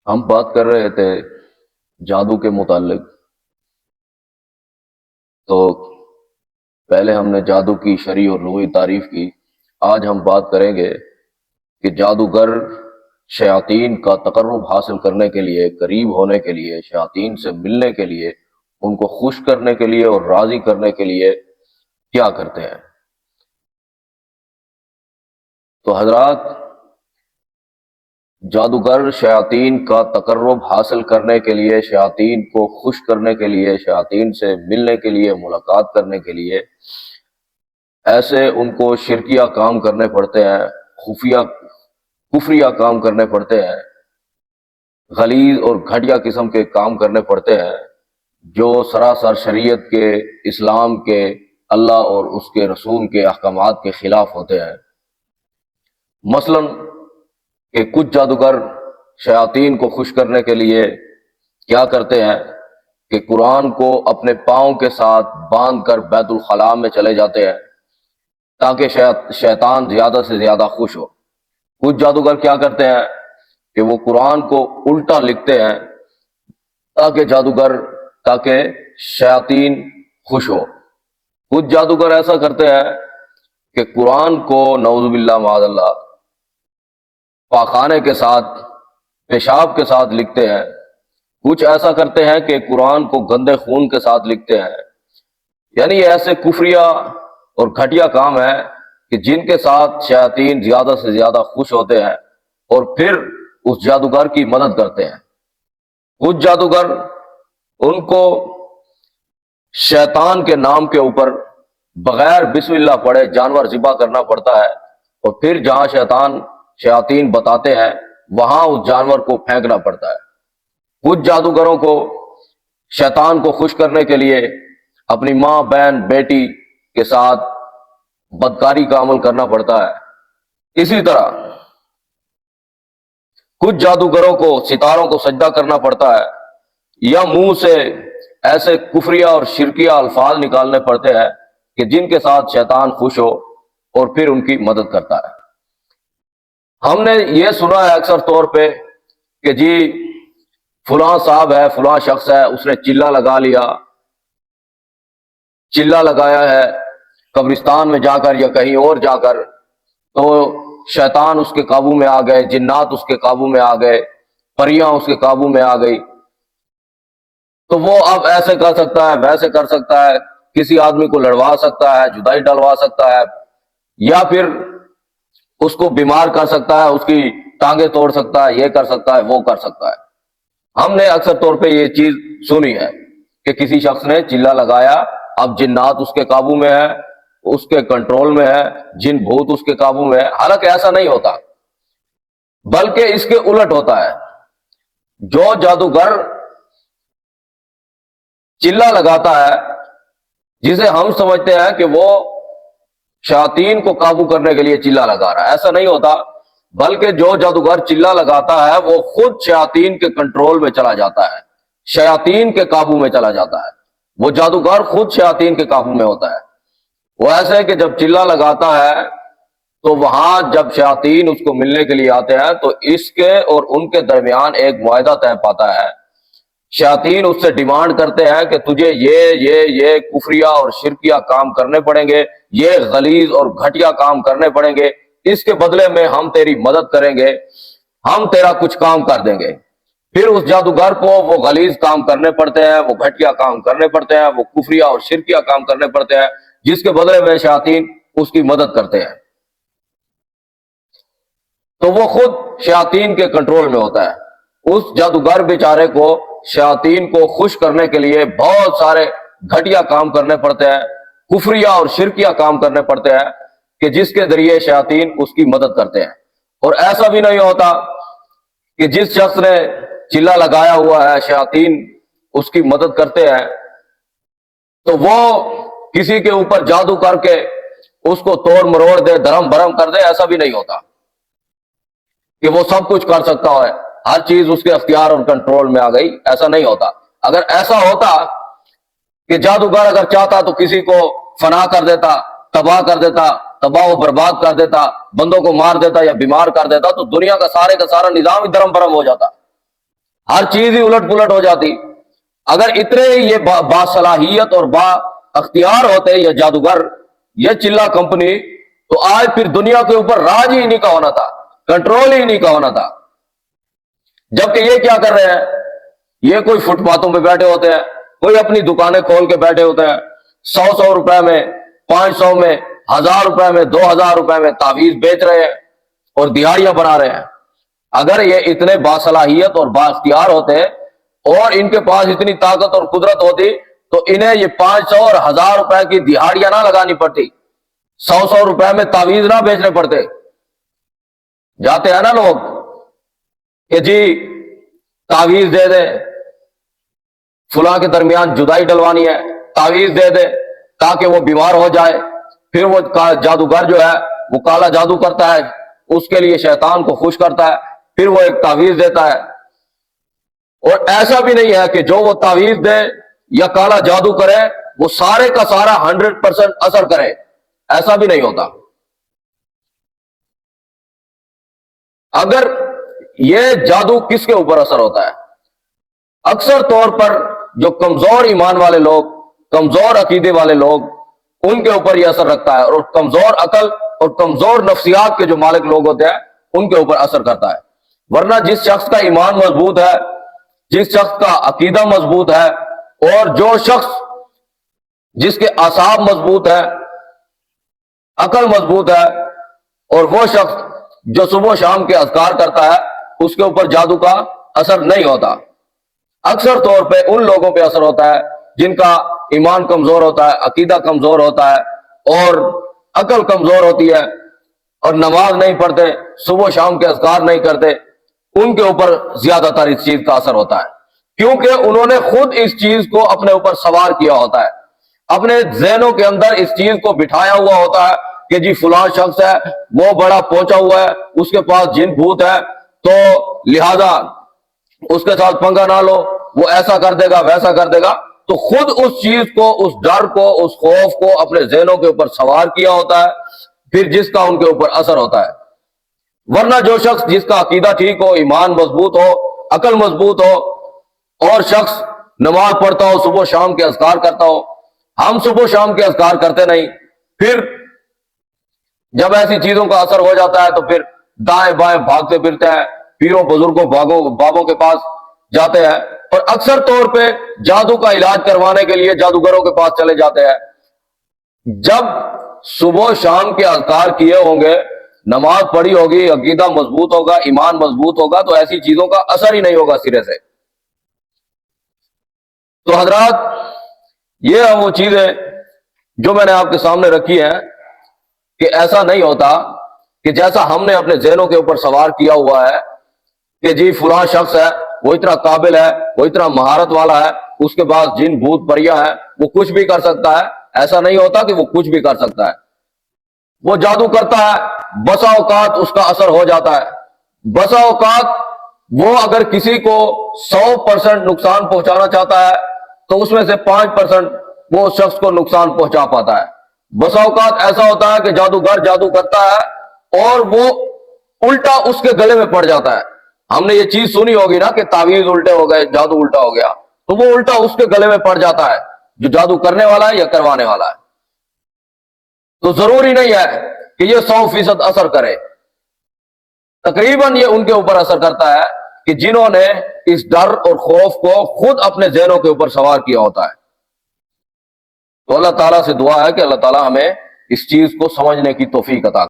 ہم بات کر رہے تھے جادو کے متعلق. تو پہلے ہم نے جادو کی شرعی اور لغوی تعریف کی. آج ہم بات کریں گے کہ جادوگر شیاطین کا تقرب حاصل کرنے کے لیے، قریب ہونے کے لیے، شیاطین سے ملنے کے لیے، ان کو خوش کرنے کے لیے اور راضی کرنے کے لیے کیا کرتے ہیں. تو حضرات، جادوگر شیاطین کا تقرب حاصل کرنے کے لیے، شیاطین کو خوش کرنے کے لیے، شیاطین سے ملنے کے لیے، ملاقات کرنے کے لیے ایسے ان کو شرکیہ کام کرنے پڑتے ہیں، خفیہ کفریہ کام کرنے پڑتے ہیں، غلیظ اور گھٹیا قسم کے کام کرنے پڑتے ہیں جو سراسر شریعت کے، اسلام کے، اللہ اور اس کے رسول کے احکامات کے خلاف ہوتے ہیں. مثلاً کہ کچھ جادوگر شیاطین کو خوش کرنے کے لیے کیا کرتے ہیں کہ قرآن کو اپنے پاؤں کے ساتھ باندھ کر بیت الخلاء میں چلے جاتے ہیں تاکہ شیطان زیادہ سے زیادہ خوش ہو. کچھ جادوگر کیا کرتے ہیں کہ وہ قرآن کو الٹا لکھتے ہیں تاکہ شیاطین خوش ہو. کچھ جادوگر ایسا کرتے ہیں کہ قرآن کو نعوذ باللہ معاذ اللہ پاخانے کے ساتھ، پیشاب کے ساتھ لکھتے ہیں. کچھ ایسا کرتے ہیں کہ قرآن کو گندے خون کے ساتھ لکھتے ہیں. یعنی یہ ایسے کفریہ اور گھٹیا کام ہے کہ جن کے ساتھ شیاطین زیادہ سے زیادہ خوش ہوتے ہیں اور پھر اس جادوگر کی مدد کرتے ہیں. کچھ جادوگر ان کو شیطان کے نام کے اوپر بغیر بسم اللہ پڑھے جانور ذبح کرنا پڑتا ہے اور پھر جہاں شیاطین بتاتے ہیں وہاں اس جانور کو پھینکنا پڑتا ہے. کچھ جادوگروں کو شیطان کو خوش کرنے کے لیے اپنی ماں، بہن، بیٹی کے ساتھ بدکاری کا عمل کرنا پڑتا ہے. اسی طرح کچھ جادوگروں کو ستاروں کو سجدہ کرنا پڑتا ہے یا منہ سے ایسے کفریہ اور شرکیہ الفاظ نکالنے پڑتے ہیں کہ جن کے ساتھ شیطان خوش ہو اور پھر ان کی مدد کرتا ہے. ہم نے یہ سنا ہے اکثر طور پہ کہ جی فلاں صاحب ہے، فلاں شخص ہے، اس نے چلہ لگایا ہے قبرستان میں جا کر یا کہیں اور جا کر، تو شیطان اس کے قابو میں آ گئے، جنات اس کے قابو میں آ گئے، پریاں اس کے قابو میں آ گئی. تو وہ اب ایسے کر سکتا ہے، ویسے کر سکتا ہے، کسی آدمی کو لڑوا سکتا ہے، جدائی ڈلوا سکتا ہے، یا پھر اس کو بیمار کر سکتا ہے، اس کی ٹانگیں توڑ سکتا ہے، یہ کر سکتا ہے، وہ کر سکتا ہے. ہم نے اکثر طور پہ یہ چیز سنی ہے کہ کسی شخص نے چلہ لگایا، اب جنات اس کے قابو میں ہے، اس کے کنٹرول میں ہے، جن بھوت اس کے قابو میں ہے. حالانکہ ایسا نہیں ہوتا، بلکہ اس کے الٹ ہوتا ہے. جو جادوگر چلہ لگاتا ہے جسے ہم سمجھتے ہیں کہ وہ شیاطین کو قابو کرنے کے لیے چلہ لگا رہا ہے، ایسا نہیں ہوتا. بلکہ جو جادوگر چلہ لگاتا ہے وہ خود شیاطین کے کنٹرول میں چلا جاتا ہے، شیاطین کے قابو میں چلا جاتا ہے. وہ جادوگر خود شیاطین کے قابو میں ہوتا ہے. وہ ایسا ہے کہ جب چلہ لگاتا ہے تو وہاں جب شیاطین اس کو ملنے کے لیے آتے ہیں تو اس کے اور ان کے درمیان ایک معاہدہ طے پاتا ہے. شیاطین اس سے ڈیمانڈ کرتے ہیں کہ تجھے یہ کفریہ اور شرکیہ کام کرنے پڑیں گے، یہ غلیظ اور گھٹیا کام کرنے پڑیں گے، اس کے بدلے میں ہم تیری مدد کریں گے، ہم تیرا کچھ کام کر دیں گے. پھر اس جادوگر کو وہ غلیظ کام کرنے پڑتے ہیں، وہ گھٹیا کام کرنے پڑتے ہیں، وہ کفریہ اور شرکیہ کام کرنے پڑتے ہیں، جس کے بدلے میں شیاطین اس کی مدد کرتے ہیں. تو وہ خود شیاطین کے کنٹرول میں ہوتا ہے. اس جادوگر بیچارے کو شیاطین کو خوش کرنے کے لیے بہت سارے گھٹیا کام کرنے پڑتے ہیں، کفریہ اور شرکیہ کام کرنے پڑتے ہیں کہ جس کے ذریعے شیاطین اس کی مدد کرتے ہیں. اور ایسا بھی نہیں ہوتا کہ جس شخص نے چلہ لگایا ہوا ہے شیاطین اس کی مدد کرتے ہیں تو وہ کسی کے اوپر جادو کر کے اس کو توڑ مروڑ دے، دھرم بھرم کر دے. ایسا بھی نہیں ہوتا کہ وہ سب کچھ کر سکتا ہے، ہر چیز اس کے اختیار اور کنٹرول میں آ گئی. ایسا نہیں ہوتا. اگر ایسا ہوتا کہ جادوگر اگر چاہتا تو کسی کو فنا کر دیتا، تباہ کر دیتا، تباہ و برباد کر دیتا، بندوں کو مار دیتا یا بیمار کر دیتا، تو دنیا کا سارے کا سارا نظام ہی دھرم برم ہو جاتا. ہر چیز ہی الٹ پلٹ ہو جاتی. اگر اتنے یہ باصلاحیت اور با اختیار ہوتے یہ جادوگر، یہ چلا کمپنی، تو آج پھر دنیا کے اوپر راج ہی نہیں کا ہونا تھا، کنٹرول ہی نہیں کا ہونا تھا. جبکہ یہ کیا کر رہے ہیں؟ یہ کوئی فٹ پاتھوں پہ بیٹھے ہوتے ہیں، کوئی اپنی دکانیں کھول کے بیٹھے ہوتے ہیں، 100 روپے میں، 500 میں، 1000 روپے میں، 2000 روپے میں تعویذ بیچ رہے ہیں اور دہاڑیاں بنا رہے ہیں. اگر یہ اتنے باصلاحیت اور بااختیار ہوتے اور ان کے پاس اتنی طاقت اور قدرت ہوتی تو انہیں یہ 500 اور 1000 روپے کی دہاڑیاں نہ لگانی پڑتی، 100 روپے میں تعویذ نہ بیچنے پڑتے. جاتے ہیں نا لوگ کہ جی تعویذ دے دے، فلاں کے درمیان جدائی ڈلوانی ہے، تعویذ دے دے تاکہ وہ بیمار ہو جائے. پھر وہ جادوگر جو ہے وہ کالا جادو کرتا ہے، اس کے لیے شیطان کو خوش کرتا ہے، پھر وہ ایک تعویذ دیتا ہے. اور ایسا بھی نہیں ہے کہ جو وہ تعویذ دے یا کالا جادو کرے وہ سارے کا سارا 100% اثر کرے، ایسا بھی نہیں ہوتا. اگر یہ جادو کس کے اوپر اثر ہوتا ہے؟ اکثر طور پر جو کمزور ایمان والے لوگ، کمزور عقیدے والے لوگ، ان کے اوپر یہ اثر رکھتا ہے، اور کمزور عقل اور کمزور نفسیات کے جو مالک لوگ ہوتے ہیں ان کے اوپر اثر کرتا ہے. ورنہ جس شخص کا ایمان مضبوط ہے، جس شخص کا عقیدہ مضبوط ہے، اور جو شخص جس کے اعصاب مضبوط ہے، عقل مضبوط ہے، اور وہ شخص جو صبح و شام کے اذکار کرتا ہے، اس کے اوپر جادو کا اثر نہیں ہوتا. اکثر طور پہ ان لوگوں پہ اثر ہوتا ہے جن کا ایمان کمزور ہوتا ہے، عقیدہ کمزور ہوتا ہے اور عقل کمزور ہوتی ہے، اور نماز نہیں پڑھتے، صبح و شام کے اذکار نہیں کرتے. ان کے اوپر زیادہ تر اس چیز کا اثر ہوتا ہے، کیونکہ انہوں نے خود اس چیز کو اپنے اوپر سوار کیا ہوتا ہے، اپنے ذہنوں کے اندر اس چیز کو بٹھایا ہوا ہوتا ہے کہ جی فلاں شخص ہے، وہ بڑا پہنچا ہوا ہے، اس کے پاس جن بھوت ہے، تو لہذا اس کے ساتھ پنگا نہ لو، وہ ایسا کر دے گا، ویسا کر دے گا. تو خود اس چیز کو، اس ڈر کو، اس خوف کو اپنے ذہنوں کے اوپر سوار کیا ہوتا ہے، پھر جس کا ان کے اوپر اثر ہوتا ہے. ورنہ جو شخص جس کا عقیدہ ٹھیک ہو، ایمان مضبوط ہو، عقل مضبوط ہو، اور شخص نماز پڑھتا ہو، صبح و شام کے اذکار کرتا ہو. ہم صبح و شام کے اذکار کرتے نہیں، پھر جب ایسی چیزوں کا اثر ہو جاتا ہے تو پھر دائیں بائیں بھاگتے پھرتے ہیں، پیروں بزرگوں بابوں کے پاس جاتے ہیں، اور اکثر طور پہ جادو کا علاج کروانے کے لیے جادوگروں کے پاس چلے جاتے ہیں. جب صبح و شام کے اذکار کیے ہوں گے، نماز پڑھی ہوگی، عقیدہ مضبوط ہوگا، ایمان مضبوط ہوگا، تو ایسی چیزوں کا اثر ہی نہیں ہوگا سرے سے. تو حضرات، یہ ہیں وہ چیزیں جو میں نے آپ کے سامنے رکھی ہیں کہ ایسا نہیں ہوتا کہ جیسا ہم نے اپنے ذہنوں کے اوپر سوار کیا ہوا ہے کہ جی فلاں شخص ہے، وہ اتنا قابل ہے، وہ اتنا مہارت والا ہے، اس کے پاس جن بھوت پریاں ہیں، وہ کچھ بھی کر سکتا ہے. ایسا نہیں ہوتا کہ وہ کچھ بھی کر سکتا ہے. وہ جادو کرتا ہے، بسا اوقات اس کا اثر ہو جاتا ہے، بسا اوقات وہ اگر کسی کو 100% نقصان پہنچانا چاہتا ہے تو اس میں سے 5% وہ اس شخص کو نقصان پہنچا پاتا ہے. بسا اوقات ایسا ہوتا ہے کہ جادوگر جادو کرتا ہے اور وہ الٹا اس کے گلے میں پڑ جاتا ہے. ہم نے یہ چیز سنی ہوگی نا کہ تعویذ الٹے ہو گئے، جادو الٹا ہو گیا، تو وہ الٹا اس کے گلے میں پڑ جاتا ہے جو جادو کرنے والا ہے یا کروانے والا ہے. تو ضروری نہیں ہے کہ یہ 100% اثر کرے، تقریباً یہ ان کے اوپر اثر کرتا ہے کہ جنہوں نے اس ڈر اور خوف کو خود اپنے ذہنوں کے اوپر سوار کیا ہوتا ہے. تو اللہ تعالیٰ سے دعا ہے کہ اللہ تعالیٰ ہمیں اس چیز کو سمجھنے کی توفیق عطا کرے.